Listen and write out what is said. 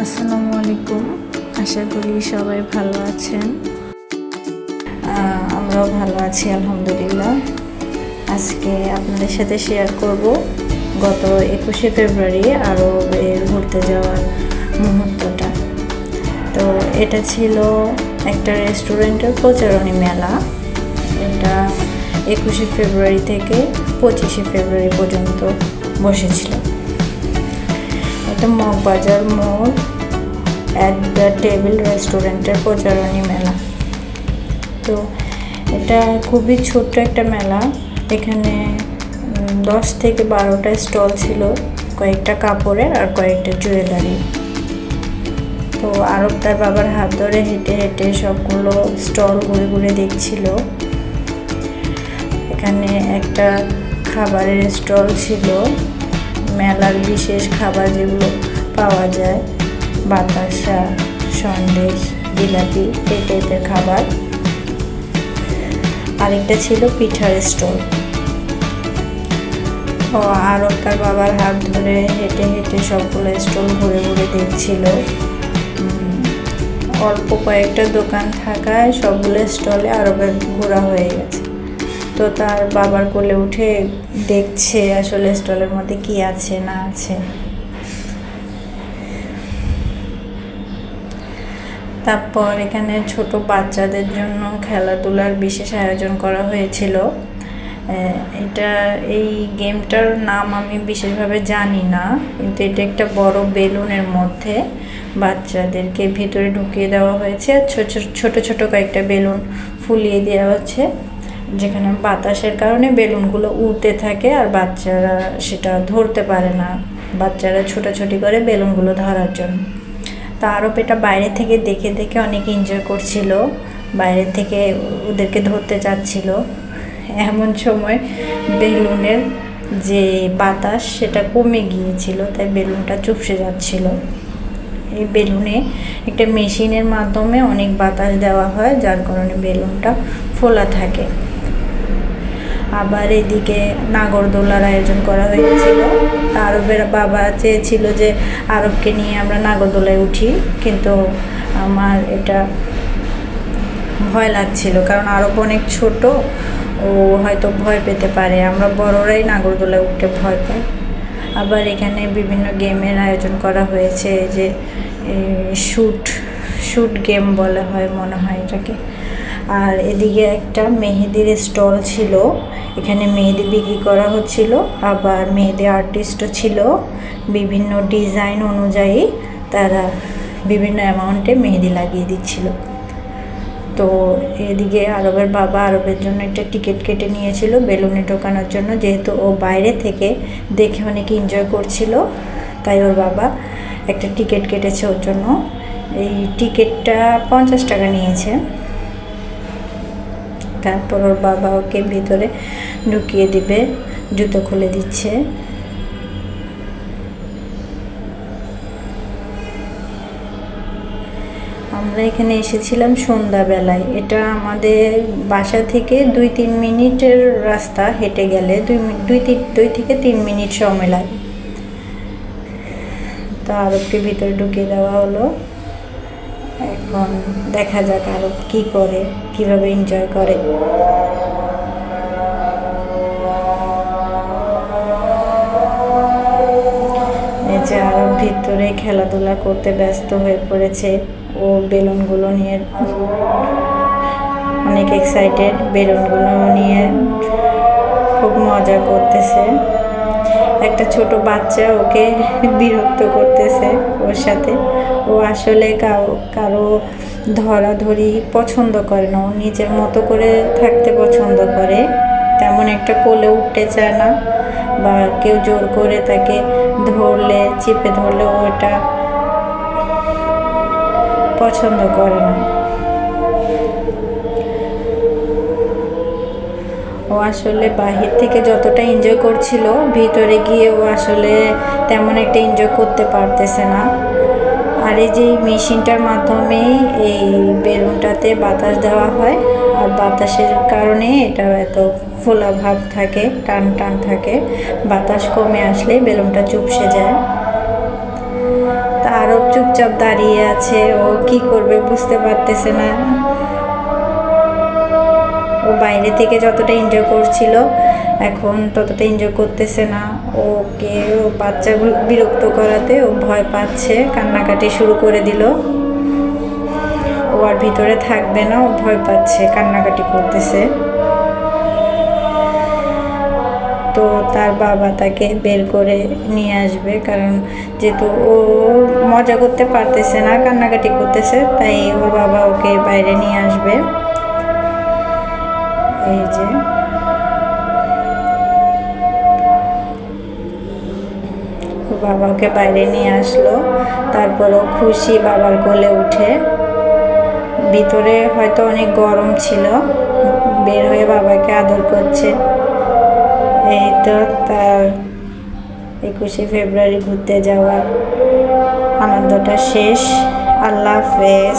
আসসালামু আলাইকুম। আশা করি সবাই ভালো আছেন। আমরাও ভালো আছি আলহামদুলিল্লাহ। আজকে আপনাদের সাথে শেয়ার করব গত 21শে ফেব্রুয়ারি আরবের ঘুরতে যাওয়ার মুহূর্তটা। তো এটা ছিল একটা রেস্টুরেন্টের প্রচারণী মেলা। এটা 21শে ফেব্রুয়ারি থেকে 25শে ফেব্রুয়ারি পর্যন্ত বসেছিল। এটা মগবাজার মোড় অ্যাট দ্য টেবিল রেস্টুরেন্টের প্রচারণী মেলা। তো এটা খুবই ছোট্ট একটা মেলা। এখানে 10 থেকে 12টা স্টল ছিল, কয়েকটা কাপড়ের আর কয়েকটা জুয়েলারি। তো আরব তার বাবার হাত ধরে হেঁটে হেঁটে সবগুলো স্টল ঘুরে ঘুরে দেখছিল। এখানে একটা খাবারের স্টল ছিল, মেলার বিশেষ খাবার যেগুলো পাওয়া যায়, বাতাসা, সন্দেশ, জিলাপি, এই টাইপের খাবার। আরেকটা ছিল পিঠার স্টল। ও আরব তার বাবার হাত ধরে হেঁটে হেঁটে সবগুলো স্টল ঘুরে ঘুরে দেখছিল। অল্প কয়েকটা দোকান থাকায় সবগুলো স্টলে আরবের ঘোরা হয়ে গেছে। তো তার বাবার কোলে উঠে দেখছে আসলে স্টলের মধ্যে কি আছে না আছে। তারপর এখানে ছোট বাচ্চাদের জন্য খেলাধুলার বিশেষ আয়োজন করা হয়েছিল। এই গেমটার নাম আমি বিশেষভাবে জানি না, কিন্তু এটা একটা বড় বেলুনের মধ্যে বাচ্চাদেরকে ভিতরে ঢুকিয়ে দেওয়া হয়েছে। ছোট ছোট কয়েকটা বেলুন ফুলিয়ে দেওয়া হচ্ছে, যেখানে বাতাসের কারণে বেলুনগুলো উড়তে থাকে আর বাচ্চারা সেটা ধরতে পারে না। বাচ্চারা ছোটাছুটি করে বেলুনগুলো ধরার জন্য। তা আরও এটা বাইরে থেকে দেখে দেখে অনেক এনজয় করছিল, বাইরে থেকে ওদেরকে ধরতে চাচ্ছিল। এমন সময় বেলুনের যে বাতাস সেটা কমে গিয়েছিল, তাই বেলুনটা চুপসে যাচ্ছিল। এই বেলুনে একটা মেশিনের মাধ্যমে অনেক বাতাস দেওয়া হয়, যার কারণে বেলুনটা ফোলা থাকে। আবার এদিকে নাগরদোলার আয়োজন করা হয়েছিল। আরবের বাবা চেয়েছিল যে আরবকে নিয়ে আমরা নাগরদোলায় উঠি, কিন্তু আমার এটা ভয় লাগছিল, কারণ আরব অনেক ছোট, ও হয়তো ভয় পেতে পারে। আমরা বড়রাই নাগরদোলায় উঠতে ভয় পাই। আবার এখানে বিভিন্ন গেমের আয়োজন করা হয়েছে, যে শুট গেম বলা হয় মনে হয় এটাকে। আর এদিকে একটা মেহেদির স্টল ছিল, এখানে মেহেদি বিক্রি করা হচ্ছিল। আবার মেহেদি আর্টিস্টও ছিল, বিভিন্ন ডিজাইন অনুযায়ী তারা বিভিন্ন অ্যামাউন্টে মেহেদি লাগিয়ে দিচ্ছিল। তো এদিকে আরবের বাবা আরবের জন্য একটা টিকিট কেটে নিয়েছিল বেলুনে ঢোকানোর জন্য, যেহেতু ও বাইরে থেকে দেখে অনেক এনজয় করছিল, তাই ওর বাবা একটা টিকিট কেটেছে ওর জন্য। এই টিকিটটা 50 টাকা নিয়েছে। তারপর ওর বাবা ওকে ভিতরে ঢুকিয়ে দিবে, জুতো খুলে দিচ্ছে। আমরা এখানে এসেছিলাম সন্ধ্যাবেলায়। এটা আমাদের বাসা থেকে 2-3 মিনিটের রাস্তা, হেঁটে গেলে 2 থেকে 3 মিনিট সময় লাগে। তা আরবকে ভিতরে ঢুকিয়ে দেওয়া হলো। এখন দেখা যাক আরব কী করে, কীভাবে এনজয় করে। এই যে আরব ভিতরে খেলাধুলা করতে ব্যস্ত হয়ে পড়েছে। ও বেলুনগুলো নিয়ে অনেক এক্সাইটেড, বেলুনগুলো নিয়ে খুব মজা করতেছে। একটা ছোট বাচ্চা ওকে বিরক্ত করতেছে ওর সাথে। ও আসলে কারো ধরাধরি পছন্দ করে না, ও নিজের মতো করে থাকতে পছন্দ করে। তেমন একটা কোলে উঠতে চায় না, বা কেউ জোর করে তাকে ধরলে, চিপে ধরলে ও এটা পছন্দ করে না। ও আসলে বাহির থেকে যতটা এনজয় করছিল, ভিতরে গিয়ে ও আসলে তেমন একটা এনজয় করতে পারতেছে না। আর এই যে মেশিনটার মাধ্যমে এই বেলুনটাতে বাতাস দেওয়া হয়, আর বাতাসের কারণে এটা এত ফোলা ভাব থাকে, টান টান থাকে। বাতাস কমে আসলে বেলুনটা চুপসে যায়। তা আরব চুপচাপ দাঁড়িয়ে আছে, ও কি করবে বুঝতে পারতেছে না। ও বাইরে থেকে যতটা এনজয় করছিল এখন ততটা এনজয় করতেছে না। ওকে বাচ্চাগুলো বিরক্ত করাতে ও ভয় পাচ্ছে, কান্নাকাটি শুরু করে দিল। ও আর ভিতরে থাকবে না, ও ভয় পাচ্ছে, কান্নাকাটি করতেছে। তো তার বাবা তাকে বের করে নিয়ে আসবে, কারণ যেহেতু ও মজা করতে পারতেছে না, কান্নাকাটি করতেছে, তাই ওর বাবা ওকে বাইরে নিয়ে আসবে। এই যে বাবাকে বাইরে নিয়ে আসলো, তারপরও খুশি বাবার কোলে উঠে। ভিতরে হয়তো অনেক গরম ছিল, বের হয়ে বাবাকে আদর করছে। এই তো তার 21শে ফেব্রুয়ারি ঘুরতে যাওয়ার আনন্দটা শেষ। আল্লাহ হাফেজ।